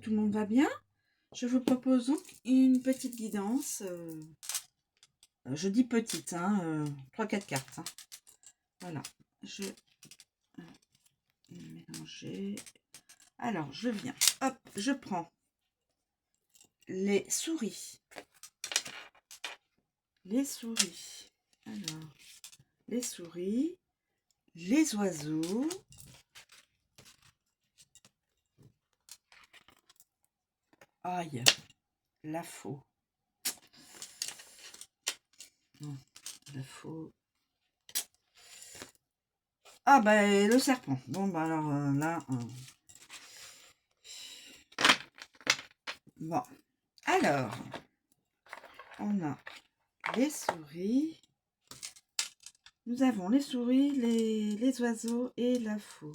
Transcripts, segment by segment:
tout le monde va bien. Je vous propose donc une petite guidance. Je dis petite, 3-4 cartes. Hein. Voilà, je vais mélanger. Alors, je viens. Hop, je prends les souris. Les souris. Alors, les souris, les oiseaux. Aïe, la faux. Non, la faux. Ah, ben, le serpent. Bon, bah alors là. Bon. Alors, on a les souris. Nous avons les souris, les oiseaux et la faux.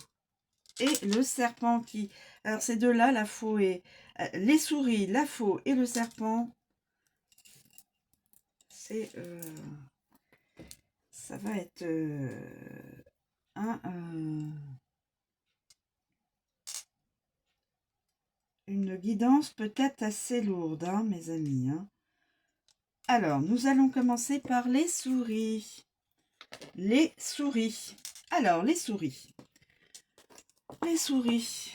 Et le serpent qui... Alors, ces deux-là, la faux et... les souris, la faux et le serpent, c'est... ça va être... une guidance peut-être assez lourde, hein, mes amis. Hein. Alors, nous allons commencer par les souris. Les souris. Alors, les souris. Les souris.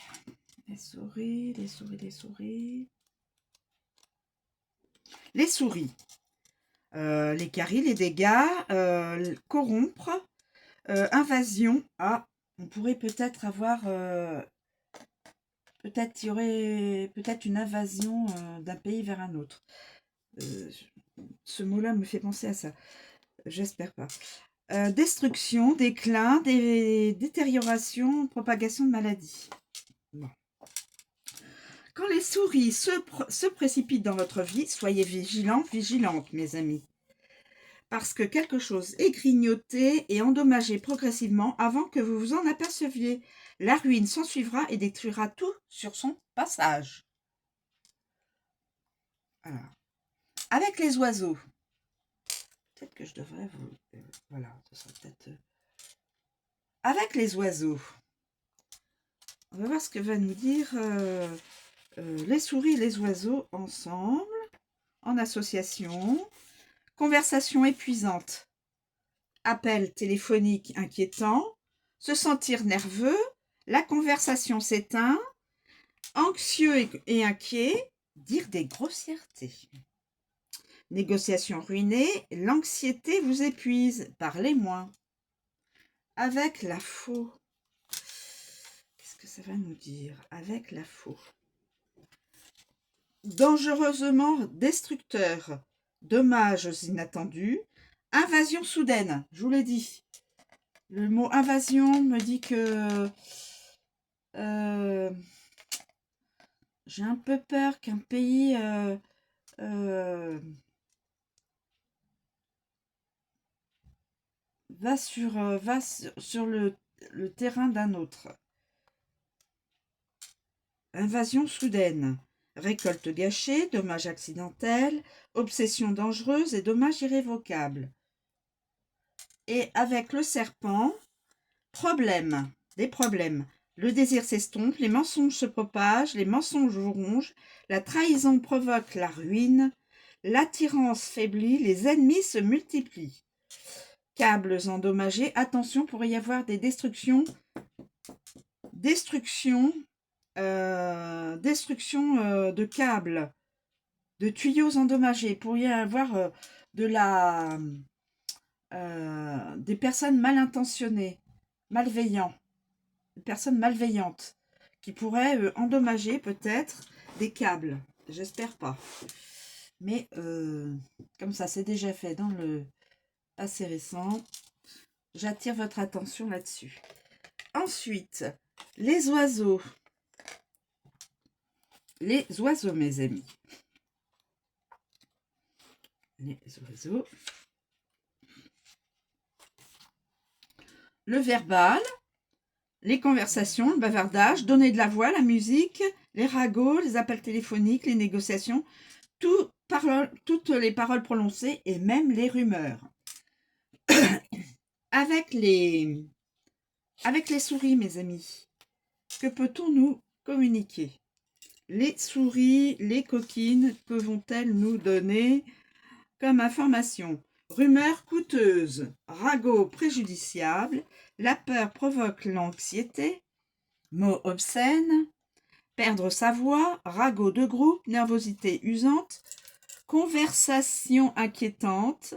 Les souris, les souris, les souris. Les souris. Les caries, les dégâts, corrompre, invasion. Ah, on pourrait peut-être avoir... peut-être il y aurait peut-être une invasion d'un pays vers un autre. Ce mot-là me fait penser à ça. J'espère pas. Destruction, déclin, détérioration, propagation de maladies. Bon. Quand les souris se précipitent dans votre vie, soyez vigilants, vigilantes, mes amis. Parce que quelque chose est grignoté et endommagé progressivement avant que vous vous en aperceviez. La ruine s'ensuivra et détruira tout sur son passage. Alors, avec les oiseaux. Peut-être que je devrais vous... voilà, ce sera peut-être... avec les oiseaux. On va voir ce que va nous dire les souris et les oiseaux ensemble, en association. Conversation épuisante. Appel téléphonique inquiétant. Se sentir nerveux. La conversation s'éteint. Anxieux et inquiet. Dire des grossièretés. Négociation ruinée. L'anxiété vous épuise. Parlez moins. Avec la faux. Qu'est-ce que ça va nous dire avec la faux? Dangereusement destructeur. Dommages inattendus. Invasion soudaine. Je vous l'ai dit. Le mot invasion me dit que j'ai un peu peur qu'un pays va sur le terrain d'un autre. Invasion soudaine. Récolte gâchée, dommages accidentels, obsession dangereuse et dommages irrévocables. Et avec le serpent, problème, des problèmes. Le désir s'estompe, les mensonges se propagent, les mensonges vous rongent, la trahison provoque la ruine, l'attirance faiblit, les ennemis se multiplient. Câbles endommagés, attention, pourrait y avoir des destructions de câbles, de tuyaux endommagés. Pourrait y avoir des personnes mal intentionnées, malveillantes. Personnes malveillantes qui pourraient endommager peut-être des câbles. J'espère pas. Mais comme ça, c'est déjà fait dans le passé récent, j'attire votre attention là-dessus. Ensuite, les oiseaux. Les oiseaux, mes amis. Les oiseaux. Le verbal. Les conversations, le bavardage, donner de la voix, la musique, les ragots, les appels téléphoniques, les négociations, toutes les paroles prononcées et même les rumeurs. Avec les souris, mes amis, que peut-on nous communiquer? les souris, les coquines, que vont-elles nous donner comme information? Rumeur coûteuse, ragot préjudiciable, la peur provoque l'anxiété, mot obscène, perdre sa voix, ragot de groupe, nervosité usante, conversation inquiétante,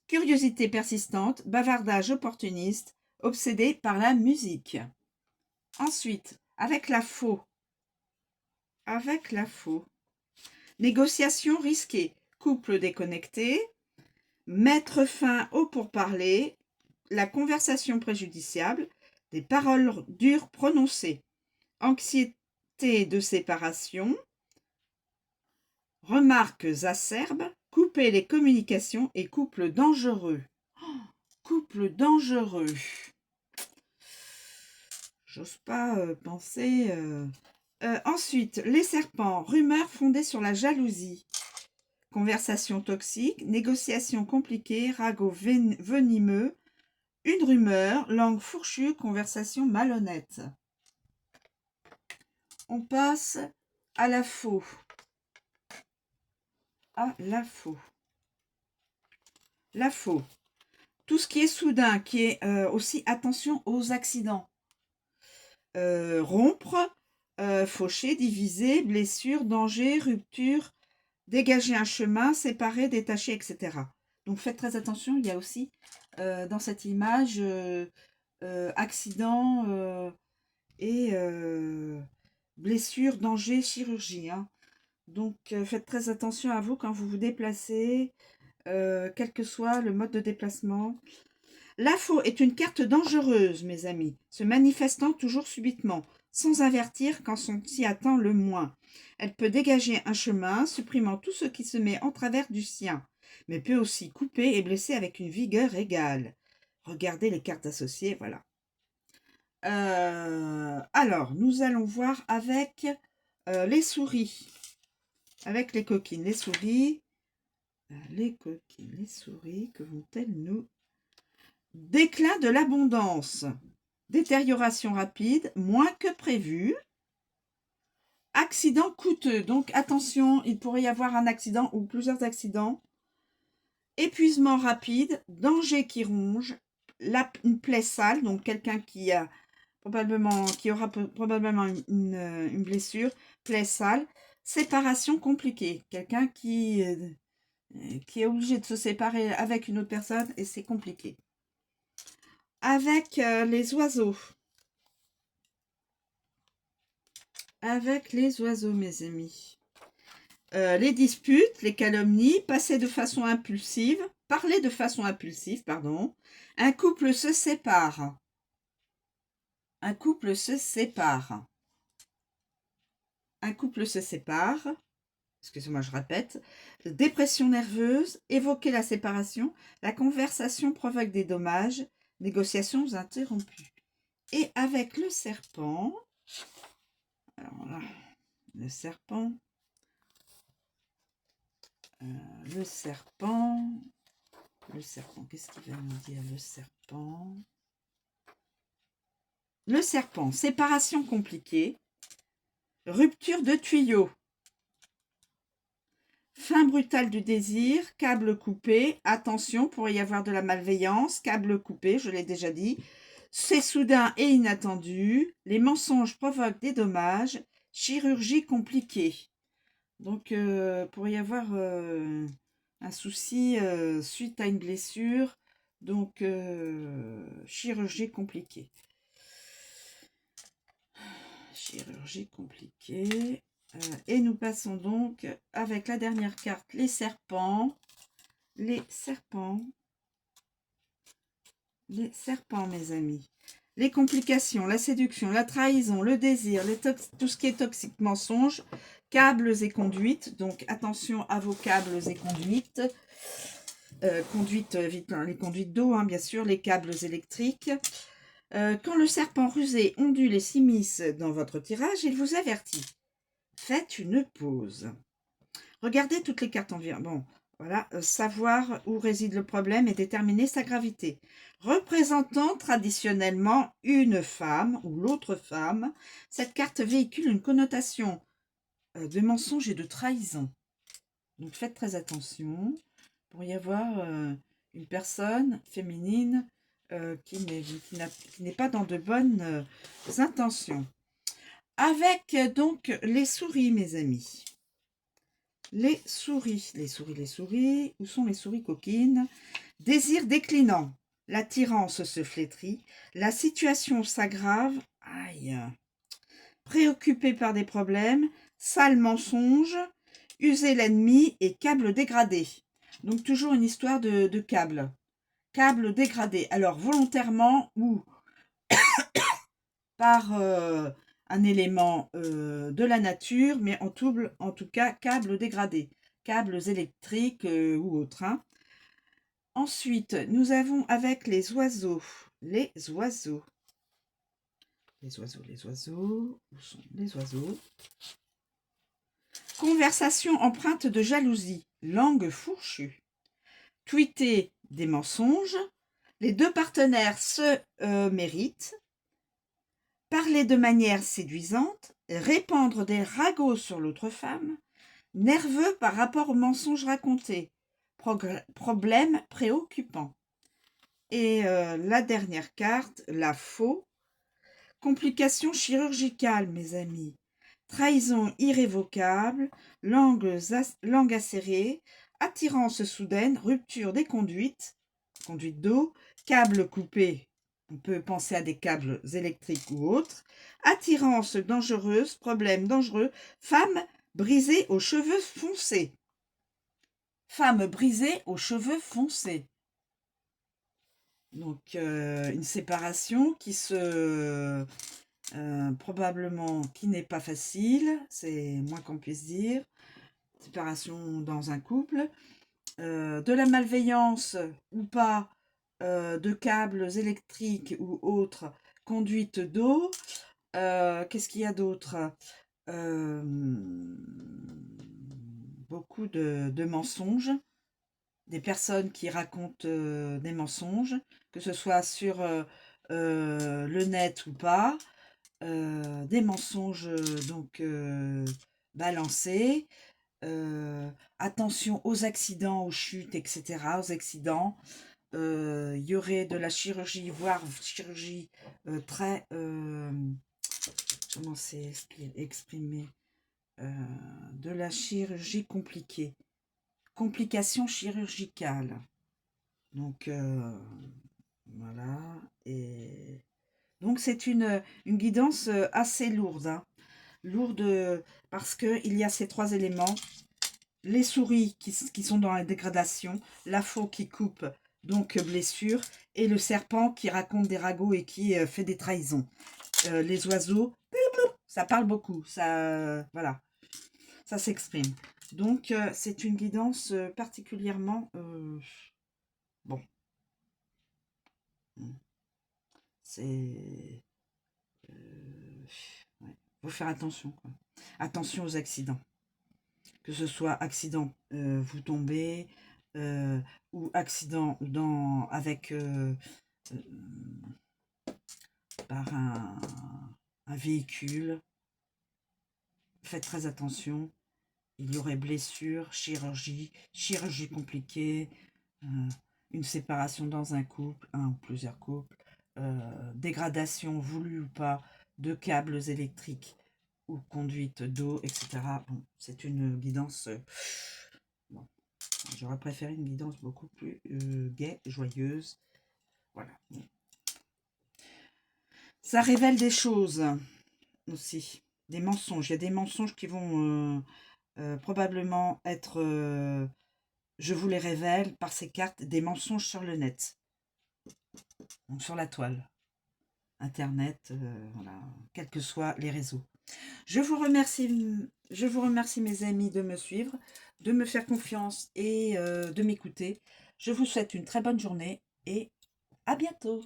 curiosité persistante, bavardage opportuniste, obsédé par la musique. Ensuite, avec la faux. Négociation risquée, couple déconnecté, mettre fin au pourparlers, la conversation préjudiciable, des paroles dures prononcées, anxiété de séparation, remarques acerbes, couper les communications et couple dangereux. Couple dangereux. J'ose pas penser. Ensuite, les serpents, rumeurs fondées sur la jalousie. Conversation toxique, négociation compliquée, ragot venimeux, une rumeur, langue fourchue, conversation malhonnête. On passe à la faux. La faux. Tout ce qui est soudain, qui est aussi attention aux accidents. Rompre, faucher, diviser, blessure, danger, rupture, dégager un chemin, séparer, détacher, etc. Donc faites très attention, il y a aussi dans cette image accident et blessure, danger, chirurgie. Hein. Donc faites très attention à vous quand vous vous déplacez, quel que soit le mode de déplacement. La faux est une carte dangereuse, mes amis, se manifestant toujours subitement, sans avertir quand on s'y attend le moins. Elle peut dégager un chemin, supprimant tout ce qui se met en travers du sien, mais peut aussi couper et blesser avec une vigueur égale. Regardez les cartes associées, voilà. Alors, nous allons voir avec les souris, avec les coquines, les souris. Les coquines, les souris, que vont-elles nous... Déclin de l'abondance, détérioration rapide, moins que prévu, accident coûteux, donc attention, il pourrait y avoir un accident ou plusieurs accidents, épuisement rapide, danger qui ronge, une plaie sale, donc quelqu'un qui aura probablement une blessure, plaie sale, séparation compliquée, quelqu'un qui est obligé de se séparer avec une autre personne et c'est compliqué. Avec les oiseaux. Avec les oiseaux, mes amis. Les disputes, les calomnies, parler de façon impulsive, pardon. Un couple se sépare. Excusez-moi, je répète. Dépression nerveuse, évoquer la séparation, la conversation provoque des dommages, négociations interrompues. Et avec le serpent, alors là, le serpent, qu'est-ce qu'il va nous dire, le serpent? Le serpent, séparation compliquée, rupture de tuyau, fin brutale du désir, câble coupé, attention, pourrait y avoir de la malveillance, câble coupé, je l'ai déjà dit, c'est soudain et inattendu, les mensonges provoquent des dommages, chirurgie compliquée. Donc, pourrait y avoir un souci suite à une blessure, donc chirurgie compliquée. Et nous passons donc avec la dernière carte, les serpents. Les serpents, mes amis. Les complications, la séduction, la trahison, le désir, tout ce qui est toxique, mensonge, câbles et conduites. Donc, attention à vos câbles et conduites. Les conduites d'eau, hein, bien sûr, les câbles électriques. Quand le serpent rusé ondule et s'immisce dans votre tirage, il vous avertit. Faites une pause. Regardez toutes les cartes environ. Bon, voilà, savoir où réside le problème et déterminer sa gravité. Représentant traditionnellement une femme ou l'autre femme, cette carte véhicule une connotation de mensonges et de trahison. Donc faites très attention. Il pourrait y avoir une personne féminine qui n'est pas dans de bonnes intentions. Avec donc les souris, mes amis. Les souris. Où sont les souris coquines? Désir déclinant. L'attirance se flétrit. La situation s'aggrave. Aïe. Préoccupé par des problèmes. Sale mensonge. User l'ennemi et câble dégradé. Donc toujours une histoire de câble. Câble dégradé. Alors volontairement ou par un élément de la nature, mais en tout cas câbles dégradés, câbles électriques ou autres. Hein. Ensuite, nous avons avec les oiseaux. Les oiseaux. Où sont les oiseaux? Conversation empreinte de jalousie, langue fourchue. Tweeter des mensonges. Les deux partenaires se méritent. Parler de manière séduisante, répandre des ragots sur l'autre femme, nerveux par rapport aux mensonges racontés, problème préoccupant. Et la dernière carte, la faux, complications chirurgicales, mes amis, trahison irrévocable, langue acérée, attirance soudaine, rupture des conduites, conduite d'eau, câble coupé. On peut penser à des câbles électriques ou autres. Attirance dangereuse, problème dangereux. Femme brisée aux cheveux foncés. Femme brisée aux cheveux foncés. Donc, une séparation qui probablement qui n'est pas facile. C'est moins qu'on puisse dire. Séparation dans un couple. De la malveillance ou pas. De câbles électriques ou autres, conduite d'eau. Qu'est-ce qu'il y a d'autre? Beaucoup de mensonges, des personnes qui racontent des mensonges, que ce soit sur le net ou pas, des mensonges donc balancés. Attention aux accidents, aux chutes, etc., aux accidents. Il y aurait de la chirurgie, voire chirurgie très... comment c'est exprimé de la chirurgie compliquée. Complications chirurgicales. Donc, voilà. Et donc, c'est une guidance assez lourde. Hein. Lourde parce qu'il y a ces trois éléments. Les souris qui sont dans la dégradation. La faux qui coupe, donc blessure. Et le serpent qui raconte des ragots et qui fait des trahisons. Les oiseaux, ça parle beaucoup. Ça, voilà. Ça s'exprime. Donc, c'est une guidance particulièrement... bon. C'est... ouais. Faut faire attention. Quoi. Attention aux accidents. Que ce soit accident, vous tombez, ou accident avec par un véhicule. Faites très attention. Il y aurait blessure, chirurgie compliquée, une séparation dans un couple, un ou plusieurs couples, dégradation voulue ou pas de câbles électriques ou conduite d'eau, etc. Bon, c'est une guidance... bon, j'aurais préféré une guidance beaucoup plus gaie, joyeuse. Voilà. Bon. Ça révèle des choses aussi, des mensonges. Il y a des mensonges qui vont probablement être... je vous les révèle par ces cartes, des mensonges sur le net. Donc sur la toile. Internet, voilà, quels que soient les réseaux. Je vous remercie mes amis de me suivre, de me faire confiance et de m'écouter. Je vous souhaite une très bonne journée et à bientôt.